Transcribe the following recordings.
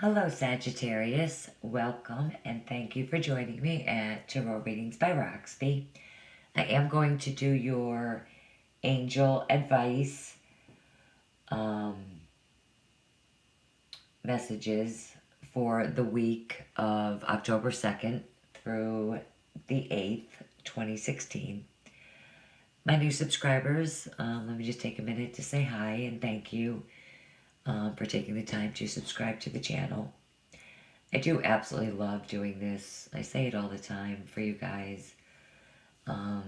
Hello, Sagittarius. Welcome and thank you for joining me at Tarot Readings by Roxby. I am going to do your angel advice um, messages for the week of October 2nd through the 8th, 2016. My new subscribers, let me just take a minute to say hi and thank you for taking the time to subscribe to the channel. I do absolutely love doing this. I say it all the time for you guys. I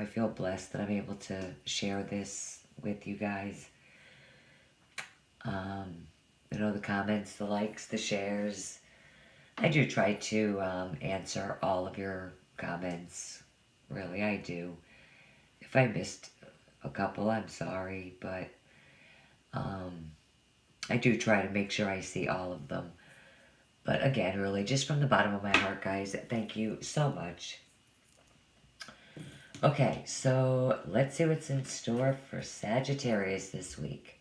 feel blessed that I'm able to share this with you guys. The comments, the likes, the shares. I do try to answer all of your comments. Really, I do. If I missed a couple, I'm sorry, but I do try to make sure I see all of them. But again, really, just from the bottom of my heart, guys, thank you so much. Okay, so let's see what's in store for Sagittarius this week.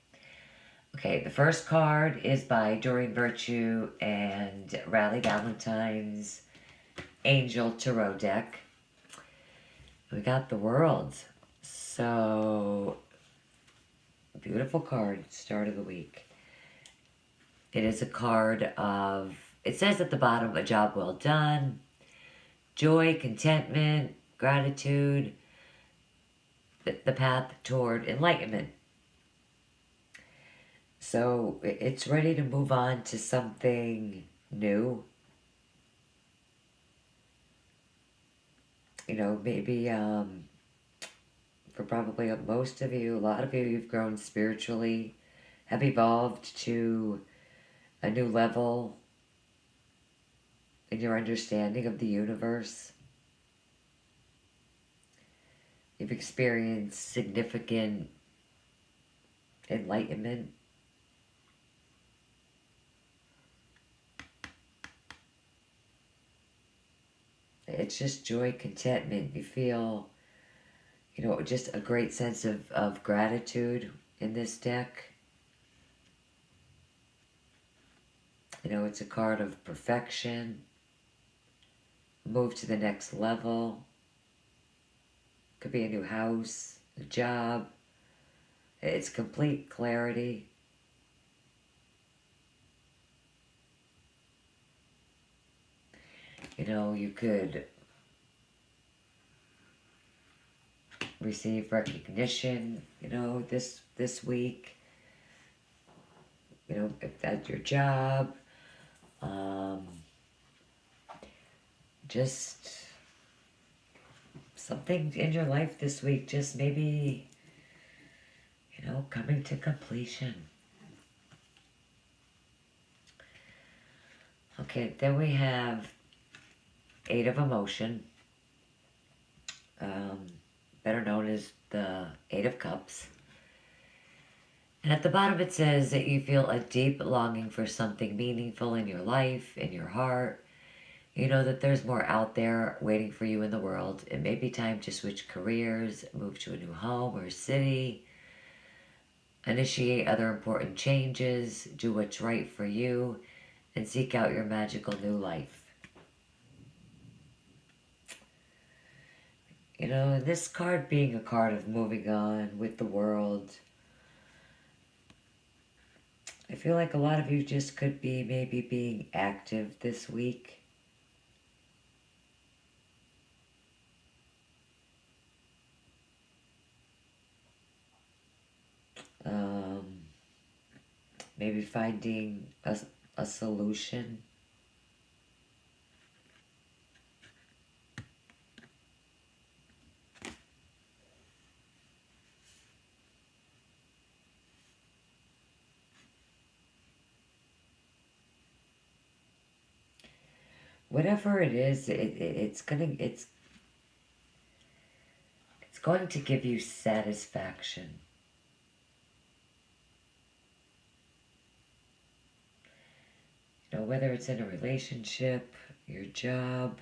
Okay, the first card is by Doreen Virtue and Raleigh Valentine's Angel Tarot deck. We got the World. So, beautiful card, start of the week. It is a card of, it says at the bottom, a job well done, joy, contentment, gratitude, the path toward enlightenment. So it's ready to move on to something new. Maybe for probably most of you, a lot of you, you've grown spiritually, have evolved to a new level in your understanding of the universe. You've experienced significant enlightenment. It's just joy, contentment. You feel, just a great sense of gratitude in this deck. It's a card of perfection. Move to the next level. Could be a new house, a job. It's complete clarity. You could receive recognition, this week. If that's your job. Just something in your life this week, just maybe, coming to completion. Okay, then we have Eight of Emotion, better known as the Eight of Cups. And at the bottom it says that you feel a deep longing for something meaningful in your life, in your heart. You know that there's more out there waiting for you in the world. It may be time to switch careers, move to a new home or city, initiate other important changes, do what's right for you, and seek out your magical new life. This card being a card of moving on with the world, I feel like a lot of you just could be maybe being active this week. Maybe finding a solution. Whatever it is, it's going to give you satisfaction. Whether it's in a relationship, your job,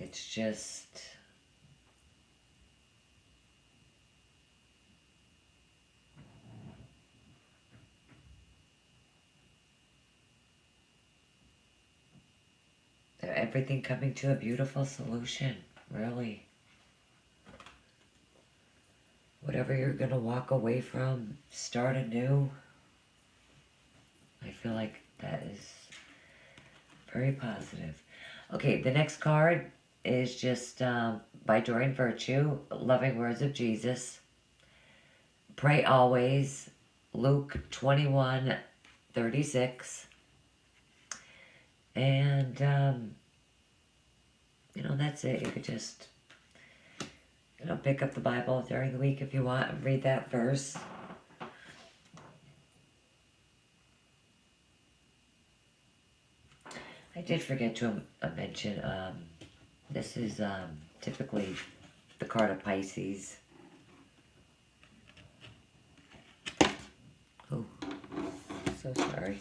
It's just, everything coming to a beautiful solution, really. Whatever you're going to walk away from, start anew. I feel like that is very positive. Okay, the next card is just by Doreen Virtue, Loving Words of Jesus. Pray always, Luke 21:36. And, that's it. You could just, pick up the Bible during the week if you want and read that verse. I did forget to mention, this is typically the card of Pisces. Oh, so sorry.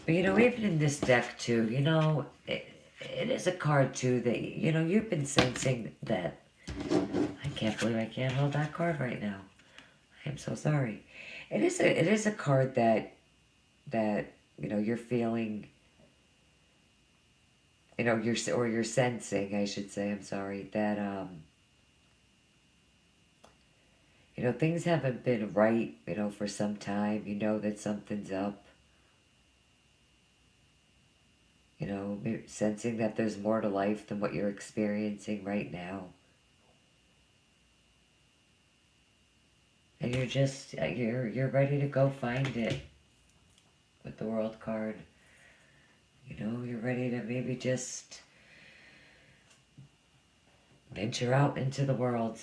But even in this deck too, it is a card too that, you've been sensing that. I can't believe I can't hold that card right now. I'm so sorry. It is a card that you're feeling, you're sensing, I should say, I'm sorry, that things haven't been right, for some time. You know that something's up. Maybe sensing that there's more to life than what you're experiencing right now. And you're just, you're ready to go find it with the World card. You're ready to maybe just venture out into the world.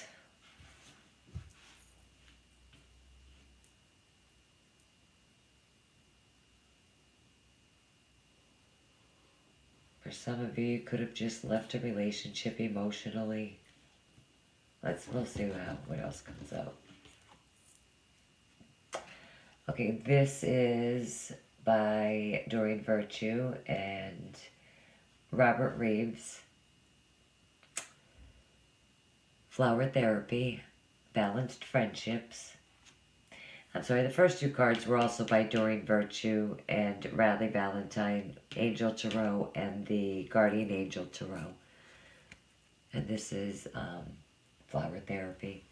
For some of you, you could have just left a relationship emotionally. We'll see what else comes out. Okay, this is by Doreen Virtue and Robert Reeves. Flower Therapy, Balanced Friendships. I'm sorry, the first two cards were also by Doreen Virtue and Radley Valentine, Angel Tarot, and the Guardian Angel Tarot. And this is Flower Therapy.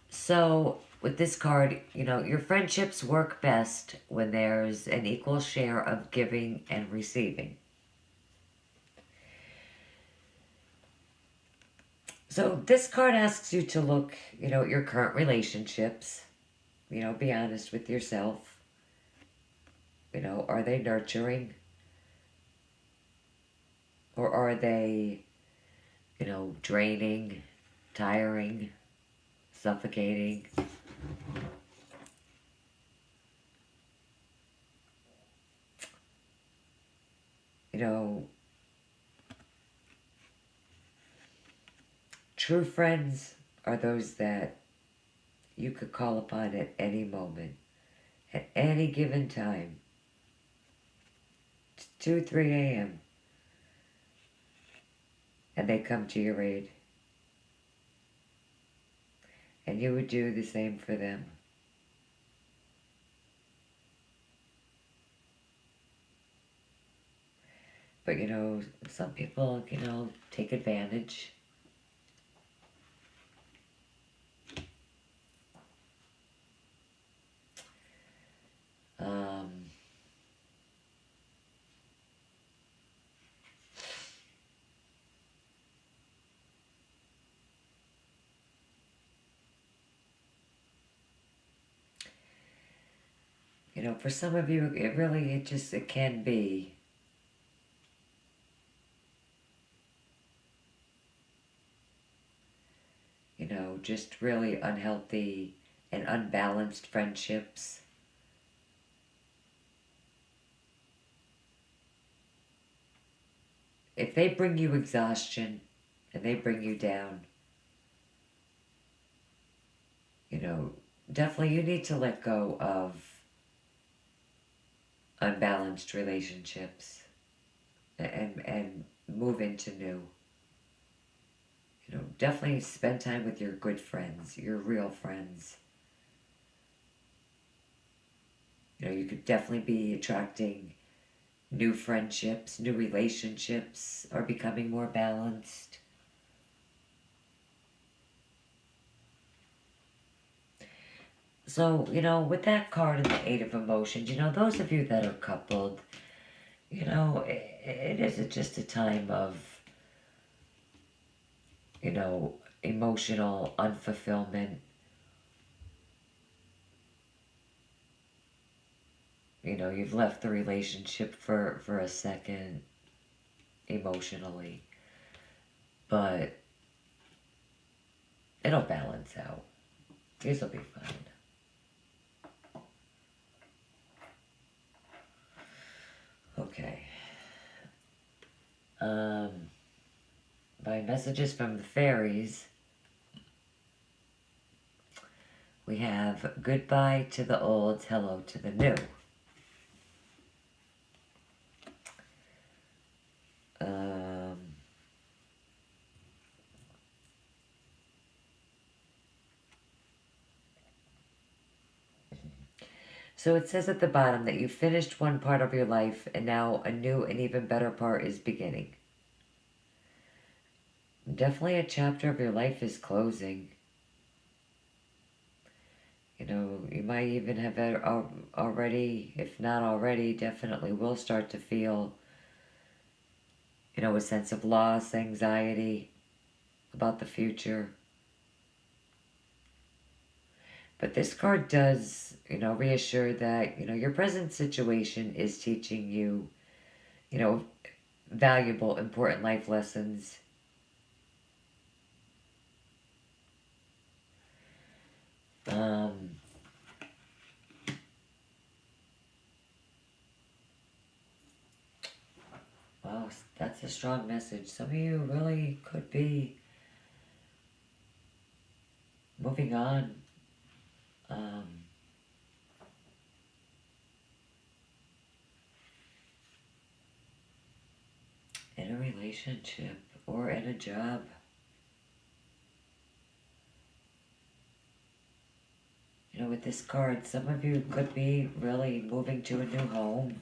So, with this card, your friendships work best when there's an equal share of giving and receiving. So this card asks you to look, at your current relationships. Be honest with yourself. Are they nurturing? Or are they, draining, tiring, suffocating? True friends are those that you could call upon at any moment, at any given time. 2, 3 a.m. And they come to your aid. And you would do the same for them. But some people, take advantage. For some of you, it can be. Just really unhealthy and unbalanced friendships. If they bring you exhaustion and they bring you down, definitely you need to let go of unbalanced relationships and move into new. You know, definitely spend time with your good friends, your real friends. You know, you could definitely be attracting new friendships, new relationships, or becoming more balanced. So, you know, with that card and the Eight of Emotions, you know, those of you that are coupled, you know, it is just a time of, you know, emotional unfulfillment. You know, you've left the relationship for a second emotionally, but it'll balance out. This will be fine. Okay. By messages from the fairies, we have goodbye to the old, hello to the new. Um, so it says at the bottom that you finished one part of your life and now a new and even better part is beginning. Definitely a chapter of your life is closing. You know, you might even have already, if not already, definitely will start to feel, you know, a sense of loss, anxiety about the future. But this card does, you know, reassure that, you know, your present situation is teaching you, you know, valuable, important life lessons. Wow, that's a strong message. Some of you really could be moving on. Um, in a relationship or in a job. You know, with this card, some of you could be really moving to a new home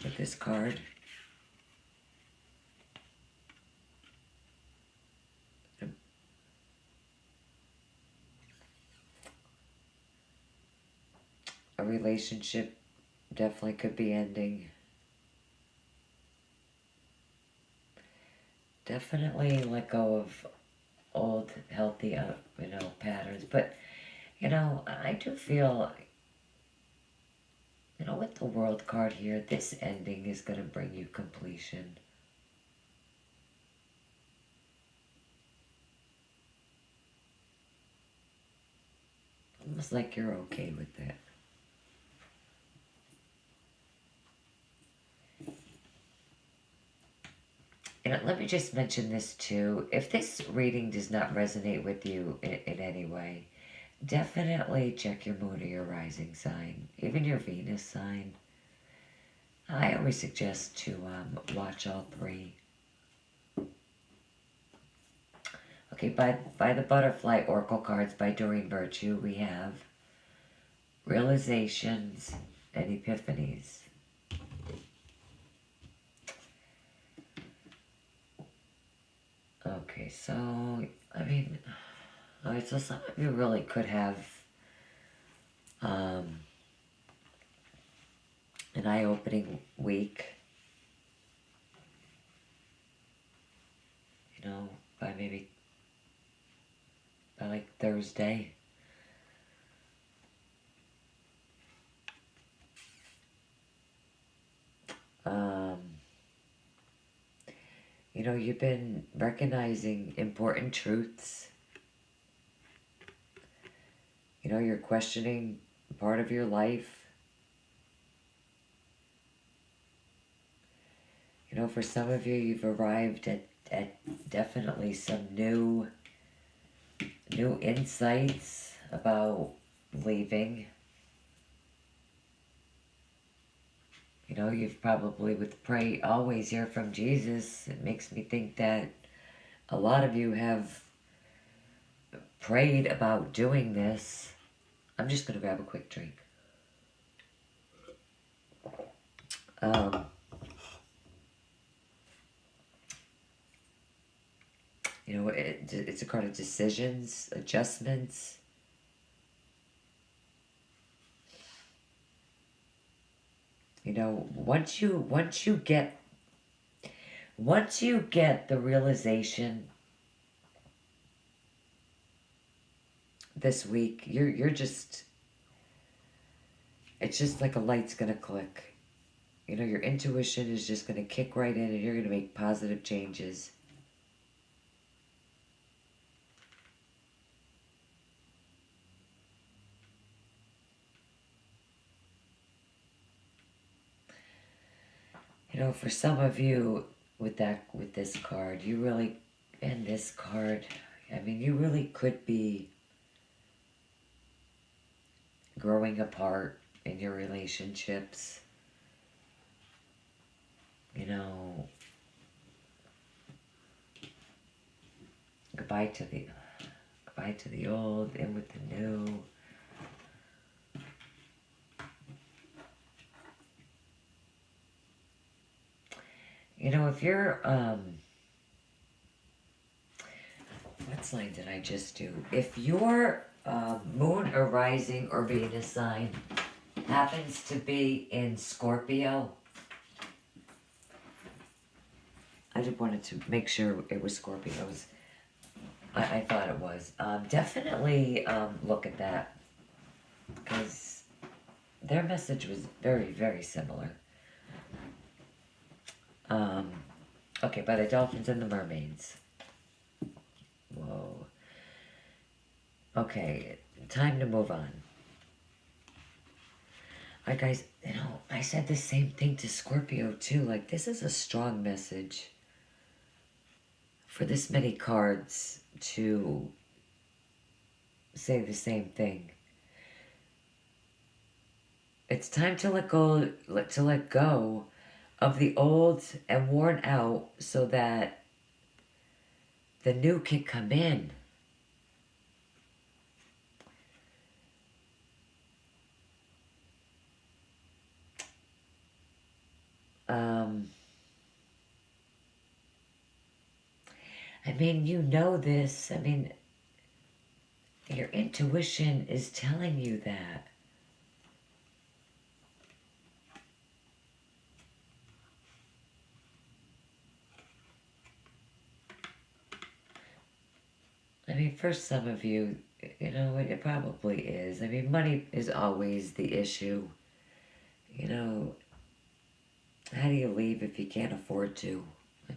with this card. A relationship definitely could be ending. Definitely let go of old, healthy, you know, patterns. But, you know, I do feel, you know, with the World card here, this ending is going to bring you completion. Almost like you're okay with that. And let me just mention this too. If this reading does not resonate with you in any way, definitely check your moon or your rising sign, even your Venus sign. I always suggest to watch all three. Okay, by the Butterfly Oracle cards by Doreen Virtue, we have realizations and epiphanies. Okay, so, I mean, alright, so some of you really could have an eye-opening week. You know, by like Thursday. You know, you've been recognizing important truths. You know, you're questioning part of your life. You know, for some of you, you've arrived at definitely some new insights about leaving. You know, you've probably with pray always hear from Jesus. It makes me think that a lot of you have prayed about doing this. I'm just going to grab a quick drink. Um, you know, it's a card of decisions, adjustments. You know, once you get the realization this week, you're just, it's just like a light's gonna click. You know, your intuition is just gonna kick right in and you're gonna make positive changes. You know, for some of you with this card, you really, and this card, I mean, you really could be growing apart in your relationships. You know, goodbye to the old, in with the new. You know, if you're, what sign did I just do? If your moon or rising or Venus sign happens to be in Scorpio, I just wanted to make sure it was Scorpios. I thought it was. Definitely look at that, because their message was very, very similar. Okay, by the dolphins and the mermaids. Whoa. Okay, time to move on. Alright, guys, you know, I said the same thing to Scorpio too. Like, this is a strong message for this many cards to say the same thing. It's time to let go of the old and worn out so that the new can come in. I mean, you know this. I mean, your intuition is telling you that. I mean, for some of you, you know, it probably is. I mean, money is always the issue. You know, how do you leave if you can't afford to? I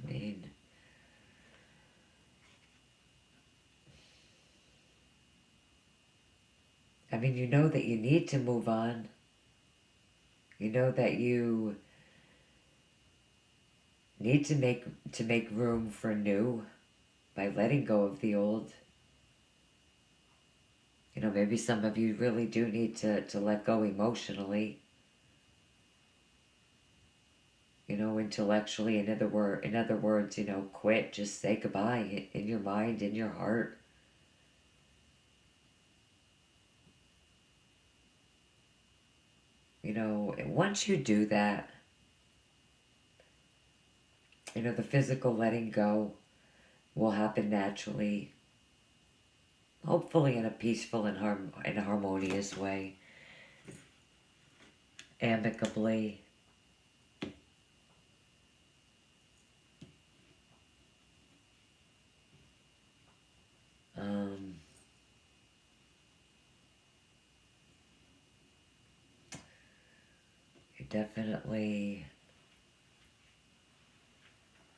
mean, you know that you need to move on. You know that you need to make room for new by letting go of the old. You know, maybe some of you really do need to let go emotionally. You know, intellectually, in other words, you know, quit, just say goodbye in your mind, in your heart. You know, once you do that, you know, the physical letting go will happen naturally, hopefully in a peaceful and harmonious way, amicably. You definitely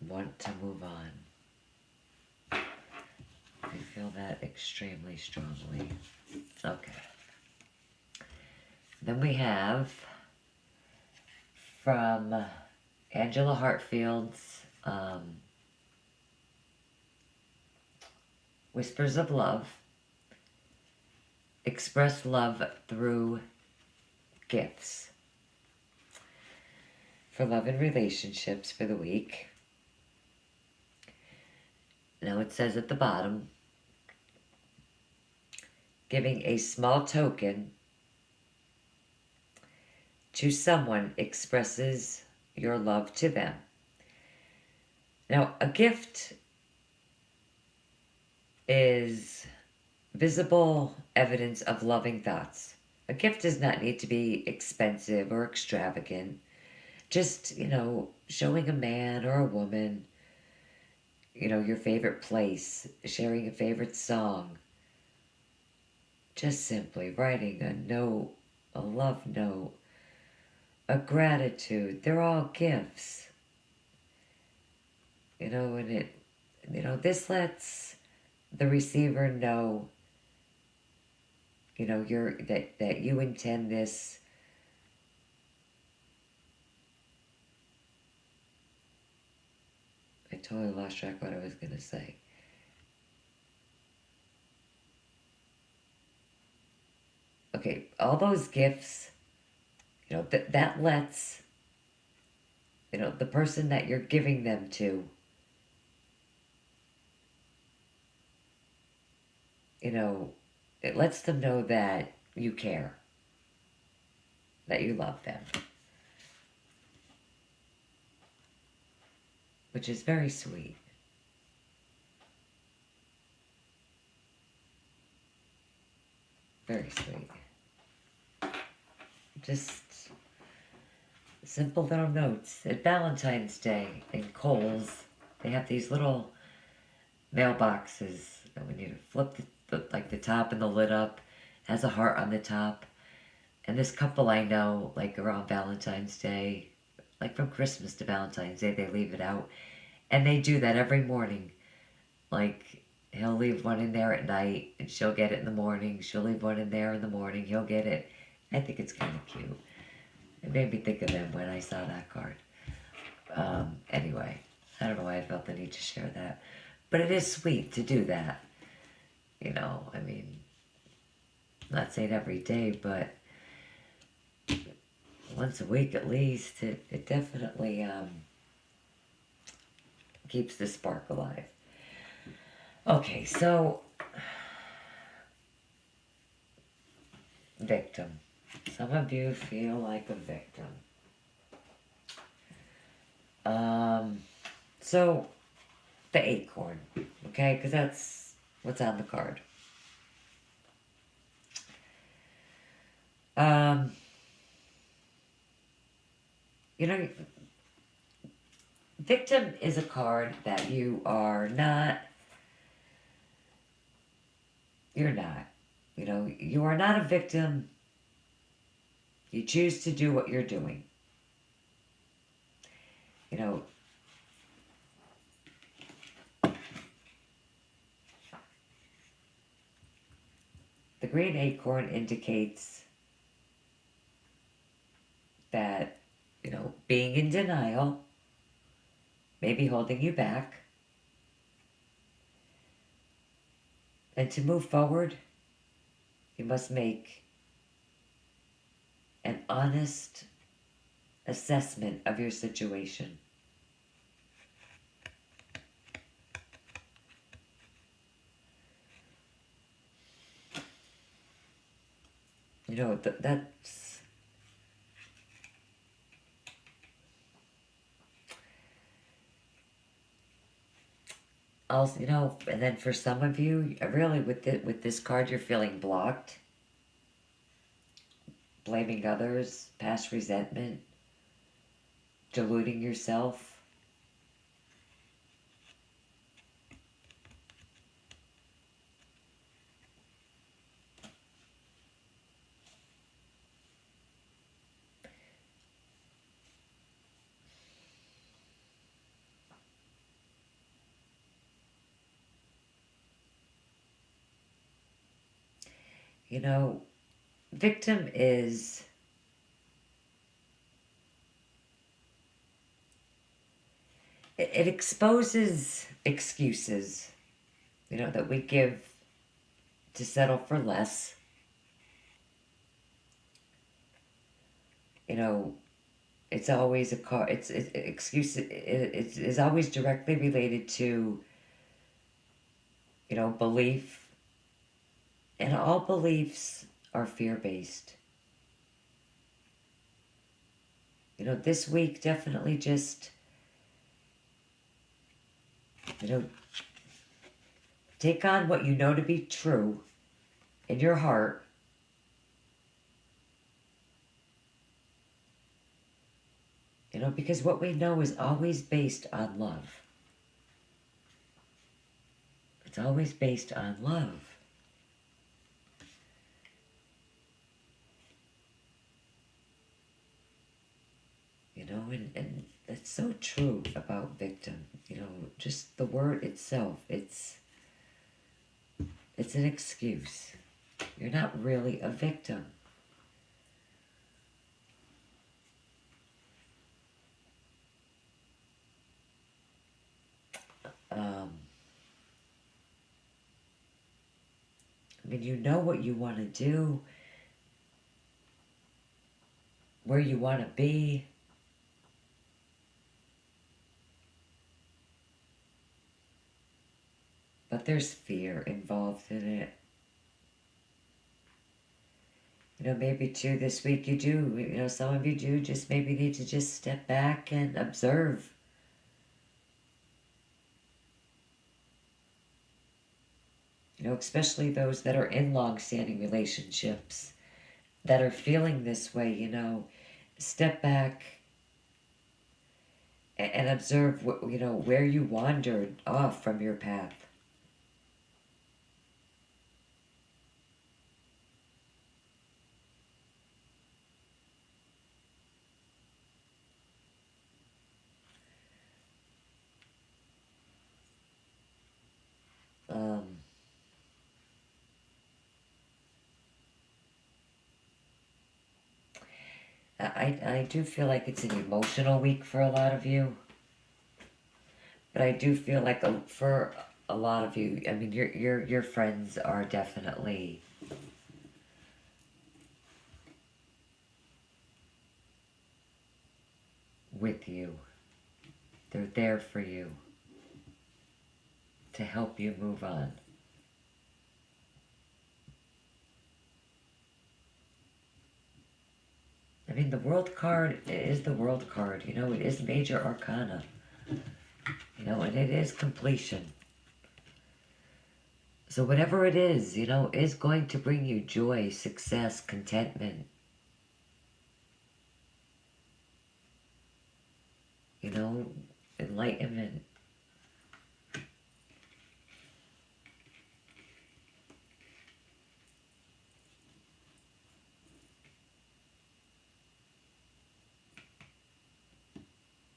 want to move on. I feel that extremely strongly. Okay. Then we have from Angela Hartfield's Whispers of Love. Express love through gifts. for love and relationships for the week. Now it says at the bottom, giving a small token to someone expresses your love to them. Now, a gift is visible evidence of loving thoughts. A gift does not need to be expensive or extravagant. Just, showing a man or a woman, your favorite place, sharing a favorite song. Just simply writing a note, a love note, a gratitude. They're all gifts. This lets the receiver know, that you intend this. I totally lost track of what I was going to say. Okay, all those gifts, that lets, the person that you're giving them to, it lets them know that you care, that you love them. Which is very sweet. Very sweet. Just simple little notes. At Valentine's Day in Kohl's, they have these little mailboxes. And when you flip the top and the lid up, it has a heart on the top. And this couple I know, around Valentine's Day, from Christmas to Valentine's Day, they leave it out. And they do that every morning. He'll leave one in there at night, and she'll get it in the morning. She'll leave one in there in the morning. He'll get it. I think it's kind of cute. It made me think of them when I saw that card. Anyway, I don't know why I felt the need to share that. But it is sweet to do that. I'm not saying every day, but once a week at least, it definitely keeps the spark alive. Okay, so victim. Some of you feel like a victim. So the acorn, okay, because that's what's on the card. Victim is a card that you're not. You are not a victim. You choose to do what you're doing. The green acorn indicates that, being in denial may be holding you back. And to move forward, you must make an honest assessment of your situation. That's also, and then for some of you, really with this card, you're feeling blocked, blaming others, past resentment, deluding yourself. Victim is it exposes excuses, that we give to settle for less. it's always a car. Excuse. It is always directly related to, belief, and all beliefs are fear based. This week definitely just, you know, take on what you know to be true in your heart. Because what we know is always based on love. It's always based on love. And that's so true about victim. Just the word itself, it's an excuse. You're not really a victim. You know what you want to do, where you want to be. But there's fear involved in it. Maybe too this week you do, some of you do just maybe need to just step back and observe. Especially those that are in long-standing relationships that are feeling this way, step back and observe, where you wandered off from your path. I do feel like it's an emotional week for a lot of you. But I do feel like for a lot of you, your friends are definitely with you. They're there for you to help you move on. The World card is the World card. It is major arcana. And it is completion. So whatever it is, is going to bring you joy, success, contentment. Enlightenment.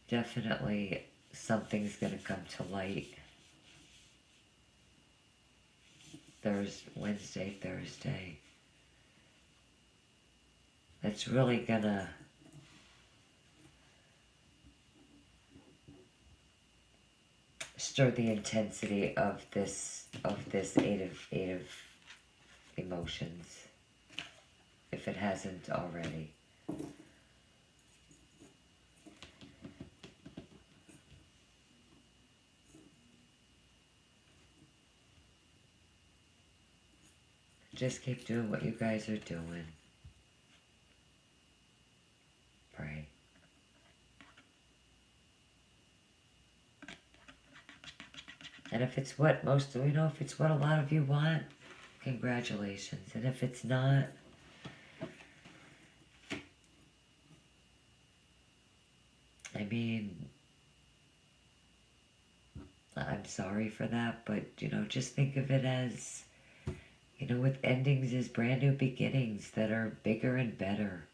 Definitely something's going to come to light. Wednesday, Thursday. That's really going to stir the intensity of this eight of emotions, if it hasn't already. Just keep doing what you guys are doing. Pray. And if it's what if it's what a lot of you want, congratulations. And if it's not, I'm sorry for that, but, just think of it as, with endings is brand new beginnings that are bigger and better.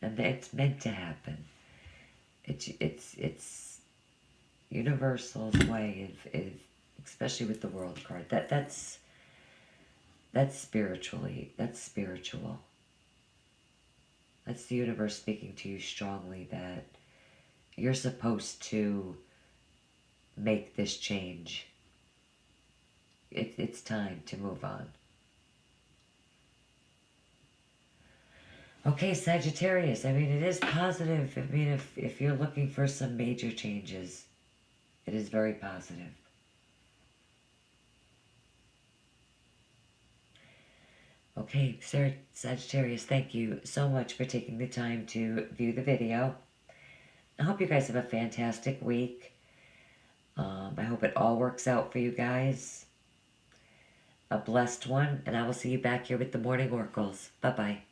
And it's meant to happen. It's universal's way of especially with the World card. That's spiritual. That's the universe speaking to you strongly that you're supposed to make this change. It's time to move on. Okay, Sagittarius, I mean, it is positive. I mean, if you're looking for some major changes, it is very positive. Okay, Sagittarius, thank you so much for taking the time to view the video. I hope you guys have a fantastic week. I hope it all works out for you guys. A blessed one, and I will see you back here with the morning oracles. Bye-bye.